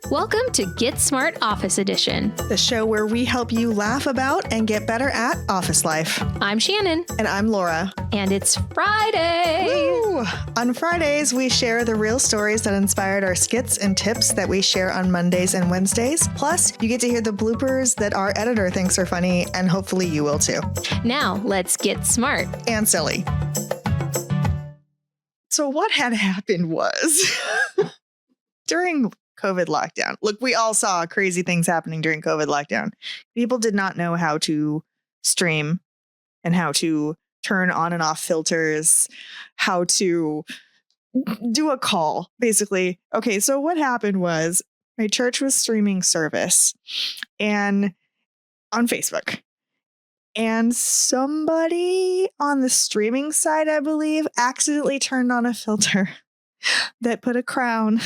Welcome to Get Smart Office Edition. The show where we help you laugh about and get better at office life. I'm Shannon. And I'm Laura. And it's Friday. Woo! On Fridays, we share the real stories that inspired our skits and tips that we share on Mondays and Wednesdays. Plus, you get to hear the bloopers that our editor thinks are funny, and hopefully you will too. Now, let's get smart. And silly. So what had happened was during COVID lockdown. Look, we all saw crazy things happening during COVID lockdown. People did not know how to stream and how to turn on and off filters, how to do a call, basically. Okay, so what happened was my church was streaming service and on Facebook. And somebody on the streaming side, I believe, accidentally turned on a filter that put a crown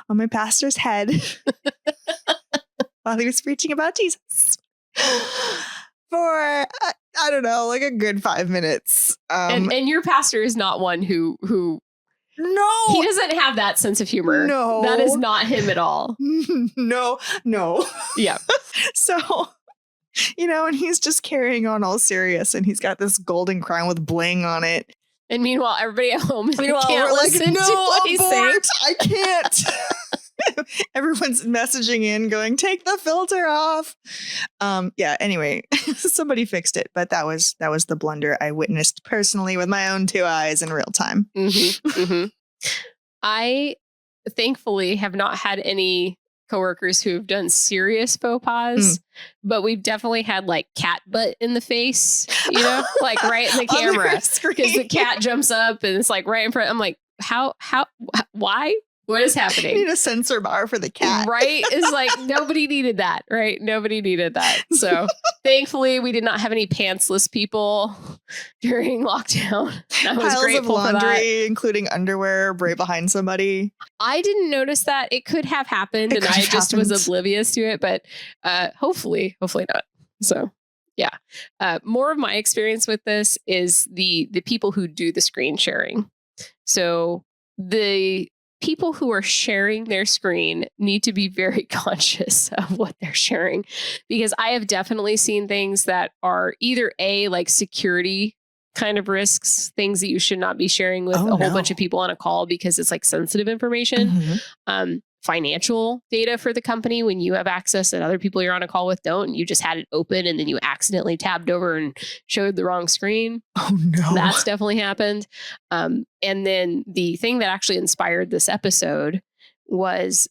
on my pastor's head while he was preaching about Jesus for, I don't know, like a good 5 minutes. And your pastor is not one who no, he doesn't have that sense of humor. No, that is not him at all. No. Yeah. So, and he's just carrying on all serious, and he's got this golden crown with bling on it. And meanwhile, everybody at home can't we're listen to what he's saying. I can't. Everyone's messaging in going, take the filter off. Anyway, somebody fixed it. But that was the blunder I witnessed personally with my own 2 eyes in real time. Mm-hmm, mm-hmm. I thankfully have not had any coworkers who have done serious faux pas, but we've definitely had like cat butt in the face, like right in the camera, because the cat jumps up and it's like right in front. I'm like, why? What is happening? You need a sensor bar for the cat. Right? It's like nobody needed that, right? Nobody needed that. So thankfully we did not have any pantsless people during lockdown. I was Piles grateful of for laundry, that. including underwear, right behind somebody. I didn't notice that. It could have happened and I just was oblivious to it, but hopefully not. So yeah. More of my experience with this is the people who do the screen sharing. So the people who are sharing their screen need to be very conscious of what they're sharing, because I have definitely seen things that are either like security kind of risks, things that you should not be sharing with a whole bunch of people on a call because it's like sensitive information, financial data for the company when you have access that other people you're on a call with don't, and you just had it open and then you accidentally tabbed over and showed the wrong screen. Oh no. That's definitely happened. And then the thing that actually inspired this episode was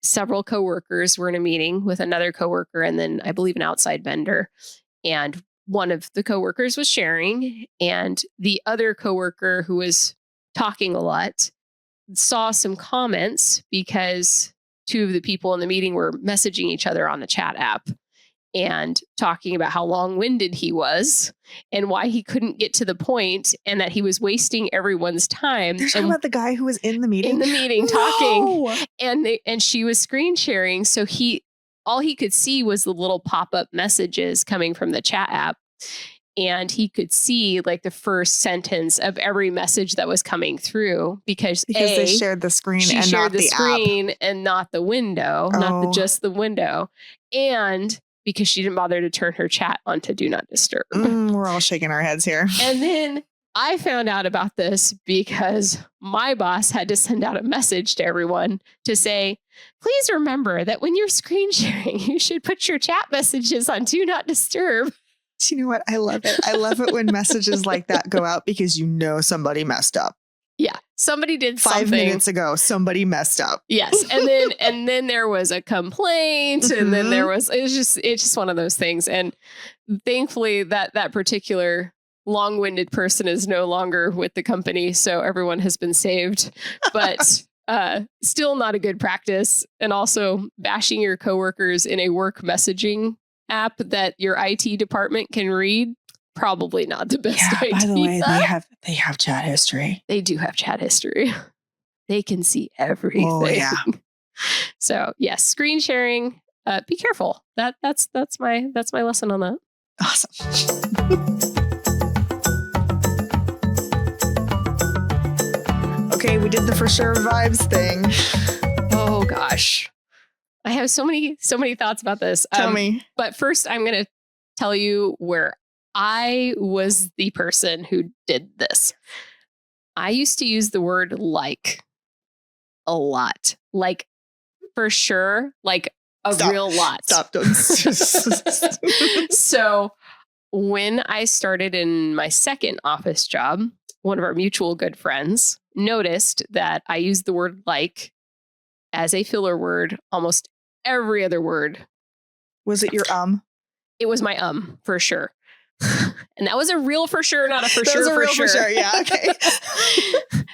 several coworkers were in a meeting with another coworker and then I believe an outside vendor. And one of the coworkers was sharing, and the other coworker who was talking a lot saw some comments because 2 of the people in the meeting were messaging each other on the chat app and talking about how long-winded he was and why he couldn't get to the point and that he was wasting everyone's time. They're talking about the guy who was in the meeting? In the meeting talking. And she was screen sharing. So all he could see was the little pop-up messages coming from the chat app. And he could see like the first sentence of every message that was coming through because they shared the screen and not the screen app. And not the window, not just the window. And because she didn't bother to turn her chat onto Do Not Disturb. We're all shaking our heads here. And then I found out about this because my boss had to send out a message to everyone to say, please remember that when you're screen sharing, you should put your chat messages on Do Not Disturb. Do you know what? I love it. I love it when messages like that go out because somebody messed up. Yeah. Somebody did 5 minutes ago. Somebody messed up. Yes. And then there was a complaint and then it's just one of those things. And thankfully that particular long-winded person is no longer with the company. So everyone has been saved, but still not a good practice. And also bashing your coworkers in a work messaging app that your IT department can read, probably not the best idea. By the way, they have chat history. They do have chat history. They can see everything. Oh yeah. So yes, screen sharing. Be careful. That's my lesson on that. Awesome. Okay, we did the for sure vibes thing. Oh gosh. I have so many thoughts about this. Tell me. But first I'm going to tell you where I was the person who did this. I used to use the word like a lot. Like for sure, like a real lot. Stop. So when I started in my second office job, one of our mutual good friends noticed that I used the word like as a filler word almost every other word. Was it your It was my for sure. And that was a real for sure, not a for that sure. Was a for real sure. For sure. Yeah. Okay.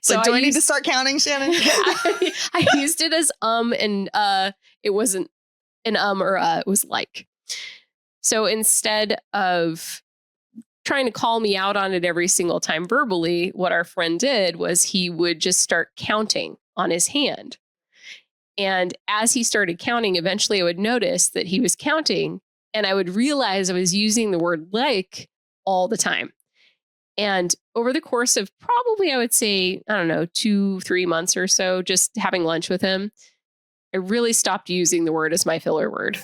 So do I need to start counting, Shannon? I used it as and it wasn't an or it was like. So instead of trying to call me out on it every single time verbally, what our friend did was he would just start counting on his hand. And as he started counting, eventually I would notice that he was counting and I would realize I was using the word like all the time. And over the course of probably, I would say, 2-3 months or so, just having lunch with him, I really stopped using the word as my filler word.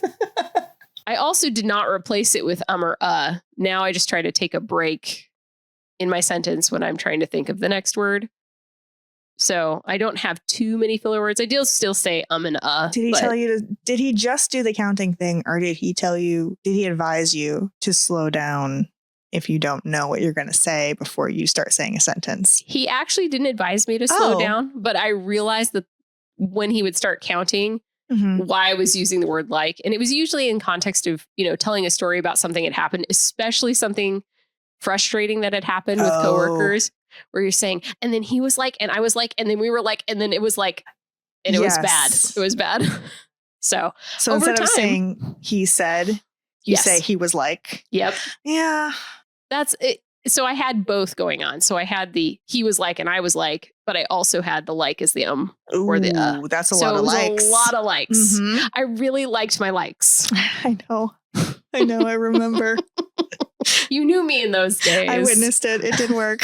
I also did not replace it with or Now I just try to take a break in my sentence when I'm trying to think of the next word. So I don't have too many filler words. I do still say and Did he tell you did he just do the counting thing, or did he advise you to slow down if you don't know what you're going to say before you start saying a sentence? He actually didn't advise me to slow down, but I realized that when he would start counting, why I was using the word like, and it was usually in context of, telling a story about something that happened, especially something frustrating that had happened with coworkers, where you're saying, and then he was like, and I was like, and then we were like, and then it was like, and it was bad. It was bad. So instead of saying he said, you say he was like. Yep. Yeah. That's it. So I had both going on. So I had the he was like and I was like, but I also had the like as the or the That's a lot of likes. A lot of likes. I really liked my likes. I know. I remember. You knew me in those days. I witnessed it. It didn't work.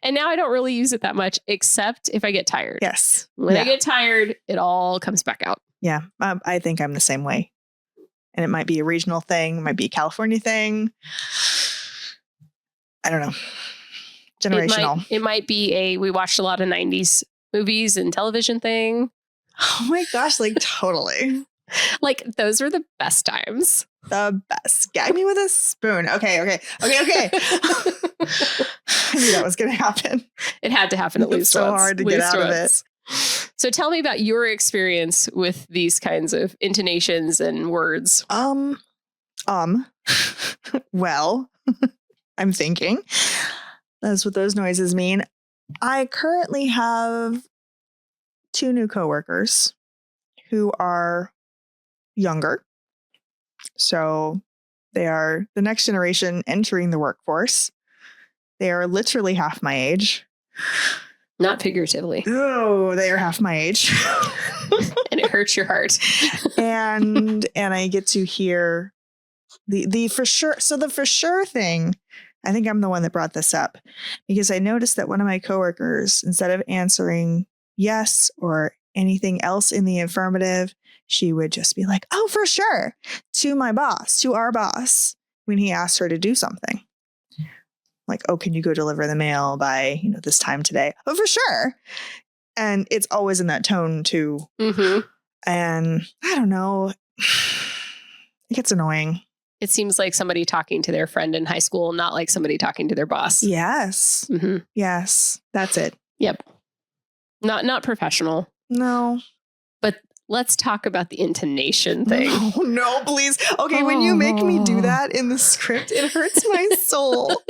And now I don't really use it that much, except if I get tired. Yes. When I get tired, it all comes back out. Yeah. I think I'm the same way. And it might be a regional thing. It might be a California thing. I don't know. Generational. It might be we watched a lot of 90s movies and television thing. Oh my gosh. Like totally. Like those were the best times. The best. Gag me with a spoon. Okay. I knew that was going to happen. It had to happen at least so once. Hard to get out of it. So tell me about your experience with these kinds of intonations and words. Well, I'm thinking. That's what those noises mean. I currently have 2 new coworkers who are younger. So they are the next generation entering the workforce. They are literally half my age. Not figuratively. Oh, they are half my age. And it hurts your heart. and I get to hear the for sure. So the for sure thing, I think I'm the one that brought this up, because I noticed that one of my coworkers, instead of answering yes or anything else in the affirmative, she would just be like, oh, for sure, to our boss, when he asked her to do something. Like, oh, can you go deliver the mail by, this time today? Oh, for sure. And it's always in that tone too. And I don't know. It gets annoying. It seems like somebody talking to their friend in high school, not like somebody talking to their boss. Yes. Yes. That's it. Yep. Not professional. No. But let's talk about the intonation thing. Oh, no, please. Okay, when you make me do that in the script, it hurts my soul.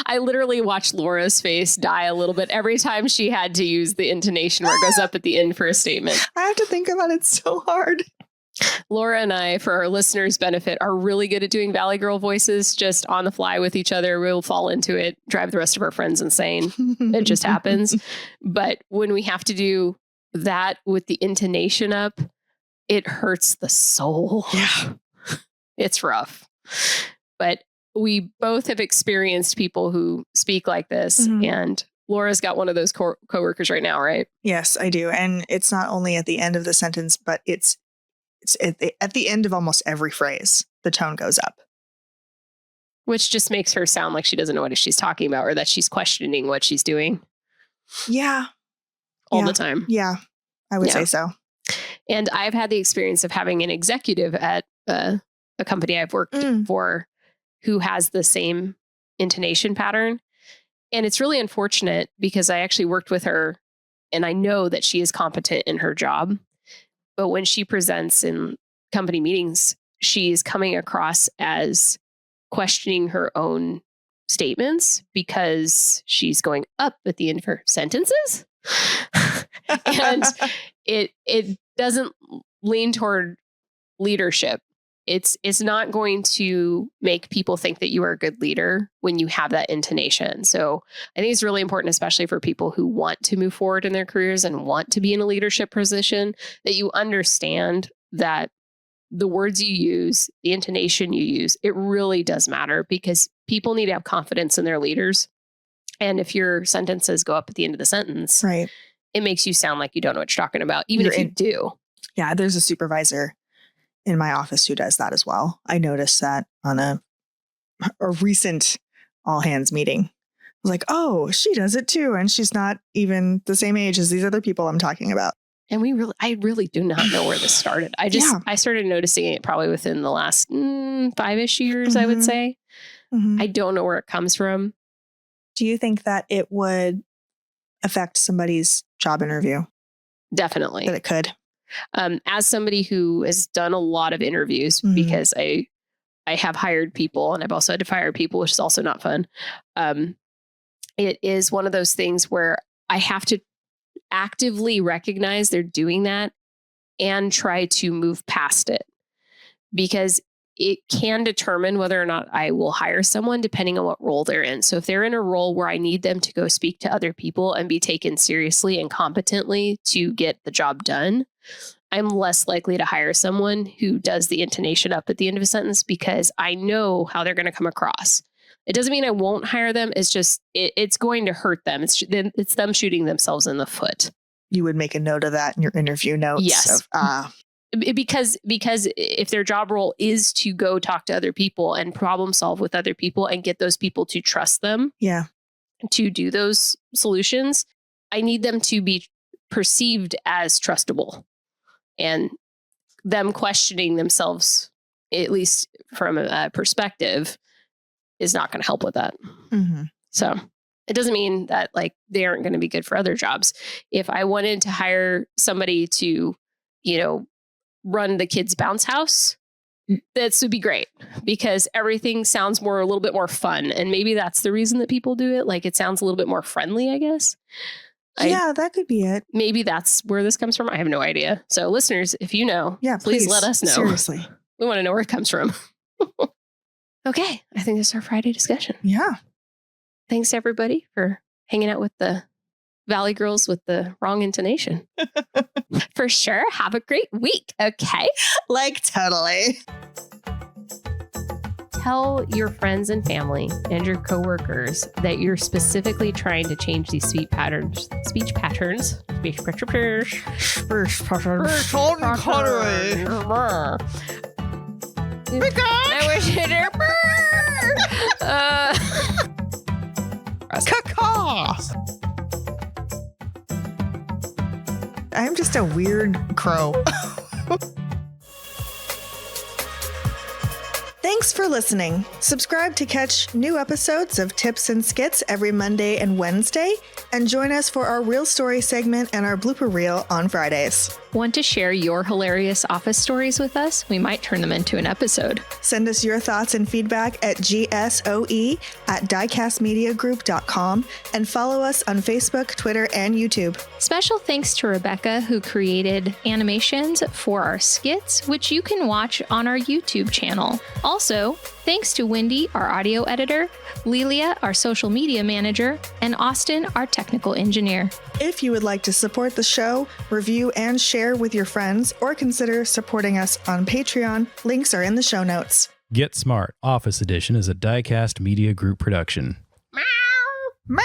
I literally watched Laura's face die a little bit every time she had to use the intonation where it goes up at the end for a statement. I have to think about it so hard. Laura and I, for our listeners' benefit, are really good at doing Valley Girl voices just on the fly with each other. We'll fall into it, drive the rest of our friends insane. It just happens. But when we have to do that with the intonation up, it hurts the soul. Yeah. It's rough. But we both have experienced people who speak like this. And Laura's got one of those coworkers right now, right? Yes, I do. And it's not only at the end of the sentence, but it's at the end of almost every phrase. The tone goes up. Which just makes her sound like she doesn't know what she's talking about or that she's questioning what she's doing. Yeah. All the time. Yeah, I would say so. And I've had the experience of having an executive at a company I've worked for who has the same intonation pattern. And it's really unfortunate because I actually worked with her and I know that she is competent in her job. But when she presents in company meetings, she's coming across as questioning her own statements because she's going up at the end of her sentences. And it doesn't lean toward leadership. It's not going to make people think that you are a good leader when you have that intonation. So I think it's really important, especially for people who want to move forward in their careers and want to be in a leadership position, that you understand that the words you use, the intonation you use, it really does matter because people need to have confidence in their leaders. And if your sentences go up at the end of the sentence, right, it makes you sound like you don't know what you're talking about, even if you do. Yeah, there's a supervisor in my office who does that as well. I noticed that on a recent all hands meeting. I was like, oh, she does it too. And she's not even the same age as these other people I'm talking about. And I really do not know where this started. I started noticing it probably within the last 5-ish years, I would say. I don't know where it comes from. Do you think that it would affect somebody's job interview? Definitely. That it could. As somebody who has done a lot of interviews, because I have hired people and I've also had to fire people, which is also not fun. It is one of those things where I have to actively recognize they're doing that and try to move past it, because it can determine whether or not I will hire someone depending on what role they're in. So if they're in a role where I need them to go speak to other people and be taken seriously and competently to get the job done, I'm less likely to hire someone who does the intonation up at the end of a sentence because I know how they're going to come across. It doesn't mean I won't hire them. It's just, it's going to hurt them. It's them shooting themselves in the foot. You would make a note of that in your interview notes. Yes. Because if their job role is to go talk to other people and problem solve with other people and get those people to trust them to do those solutions, I need them to be perceived as trustable. And them questioning themselves, at least from a perspective, is not going to help with that. So it doesn't mean that like they aren't going to be good for other jobs. If I wanted to hire somebody to, run the kids' bounce house, this would be great because everything sounds a little bit more fun. And maybe that's the reason that people do it. Like it sounds a little bit more friendly, I guess. Yeah, that could be it. Maybe that's where this comes from. I have no idea. So listeners, if you know, please let us know. Seriously. We want to know where it comes from. Okay. I think this is our Friday discussion. Yeah. Thanks everybody for hanging out with the Valley Girls with the wrong intonation. For sure. Have a great week. Okay. Like totally. Tell your friends and family and your coworkers that you're specifically trying to change these speech patterns. I wish it I'm just a weird crow. Thanks for listening. Subscribe to catch new episodes of Tips and Skits every Monday and Wednesday, and join us for our Real Story segment and our blooper reel on Fridays. Want to share your hilarious office stories with us? We might turn them into an episode. Send us your thoughts and feedback at gsoe@diecastmediagroup.com and follow us on Facebook, Twitter, and YouTube. Special thanks to Rebecca, who created animations for our skits, which you can watch on our YouTube channel. Also, thanks to Wendy, our audio editor, Lelia, our social media manager, and Austin, our technical engineer. If you would like to support the show, review and share with your friends, or consider supporting us on Patreon, links are in the show notes. Get Smart Office Edition is a DieCast Media Group production. Meow!